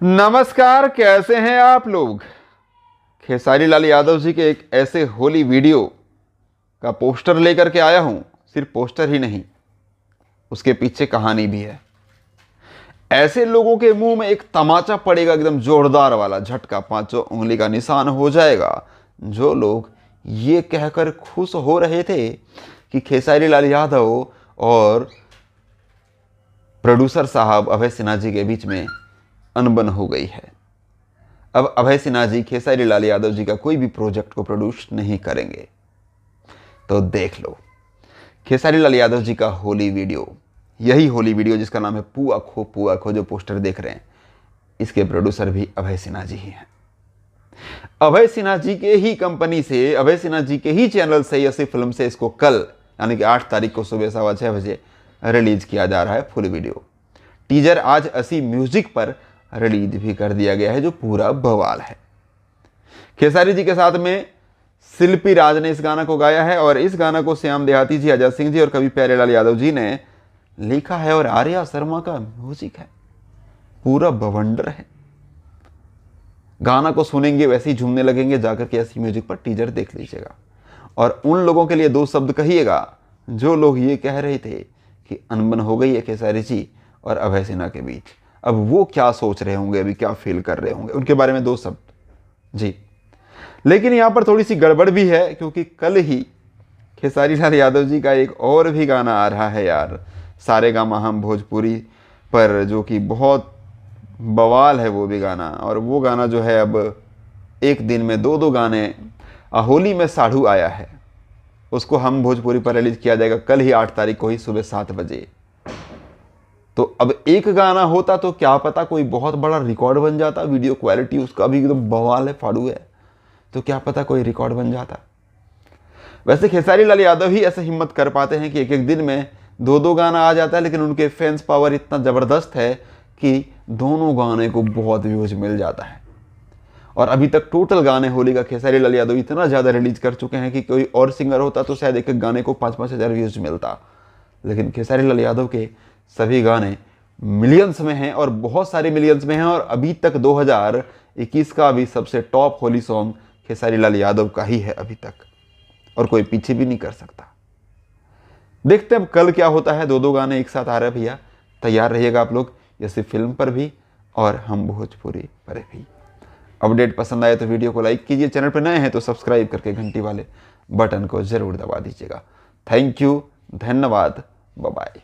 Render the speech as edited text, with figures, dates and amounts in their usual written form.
नमस्कार, कैसे हैं आप लोग। खेसारी लाल यादव जी के एक ऐसे होली वीडियो का पोस्टर लेकर के आया हूं। सिर्फ पोस्टर ही नहीं, उसके पीछे कहानी भी है। ऐसे लोगों के मुंह में एक तमाचा पड़ेगा, एकदम जोरदार वाला झटका, 5 उंगली का निशान हो जाएगा। जो लोग ये कहकर खुश हो रहे थे कि खेसारी लाल यादव और प्रोड्यूसर साहब अभय सिन्हा जी के बीच में अनबन हो गई है। अब अभय सिन्हा जी खेसारी लाल यादव जी का कोई भी प्रोजेक्ट को प्रोड्यूस नहीं करेंगे। तो देख लो खेसारी लाल यादव जी का होली वीडियो, यही होली वीडियो जिसका नाम है पुआ खो, जो पोस्टर देख रहे हैं, इसके प्रोड्यूसर भी अभय सिन्हा जी ही हैं। अभय सिन्हा जी के ही कंपनी से, अभय सिन्हा जी के ही चैनल से, यसी फिल्म से इसको कल यानी कि 8 तारीख को सुबह 6:15 बजे रिलीज किया जा रहा है फुल वीडियो। टीजर आज असी म्यूजिक पर रिलीज भी कर दिया गया है, जो पूरा बवाल है। खेसारी जी के साथ में शिल्पी राज ने इस गाना को गाया है और इस गाना को श्याम देहाती जी, अजय सिंह जी और कवि प्यारेलाल यादव जी ने लिखा है और आर्या शर्मा का म्यूजिक है। पूरा बवंडर है। गाना को सुनेंगे वैसे ही झूमने लगेंगे। जाकर के ऐसी म्यूजिक पर टीजर देख लीजिएगा। और उन लोगों के लिए 2 शब्द कहिएगा जो लोग ये कह रहे थे कि अनबन हो गई है खेसारी जी और अभय सिन्हा के बीच। अब वो क्या सोच रहे होंगे, अभी क्या फील कर रहे होंगे, उनके बारे में 2 शब्द जी। लेकिन यहाँ पर थोड़ी सी गड़बड़ भी है, क्योंकि कल ही खेसारी लाल यादव जी का एक और भी गाना आ रहा है यार, सारेगामा हम भोजपुरी पर, जो कि बहुत बवाल है वो भी गाना। और वो गाना जो है, अब एक दिन में 2 गाने, होली में साढ़ू आया है, उसको हम भोजपुरी पर रिलीज किया जाएगा कल ही 8 तारीख को ही सुबह 7 बजे। तो अब एक गाना होता तो क्या पता कोई बहुत बड़ा रिकॉर्ड बन जाता। वीडियो क्वालिटी उसका भी एकदम बवाल है, फाड़ू है, तो क्या पता कोई रिकॉर्ड बन जाता। वैसे खेसारी लाल यादव ही ऐसे हिम्मत कर पाते हैं कि एक दिन में 2 गाना आ जाता है, लेकिन उनके फैंस पावर इतना ज़बरदस्त है कि दोनों गाने को बहुत व्यूज मिल जाता है। और अभी तक टोटल गाने होली का खेसारी लाल यादव इतना ज़्यादा रिलीज कर चुके हैं कि कोई और सिंगर होता तो शायद एक गाने को 5-5 हज़ार व्यूज मिलता। लेकिन खेसारी लाल यादव के सभी गाने मिलियंस में हैं, और बहुत सारे मिलियंस में हैं। और अभी तक 2021 का भी सबसे टॉप होली सॉन्ग खेसारी लाल यादव का ही है अभी तक, और कोई पीछे भी नहीं कर सकता। देखते हैं अब कल क्या होता है। 2 गाने एक साथ आ रहे हैं भैया, तैयार रहिएगा आप लोग, जैसे फिल्म पर भी और हम भोजपुरी पर भी। अपडेट पसंद आए तो वीडियो को लाइक कीजिए, चैनल पर नए हैं तो सब्सक्राइब करके घंटी वाले बटन को जरूर दबा दीजिएगा। थैंक यू, धन्यवाद, बाय बाय।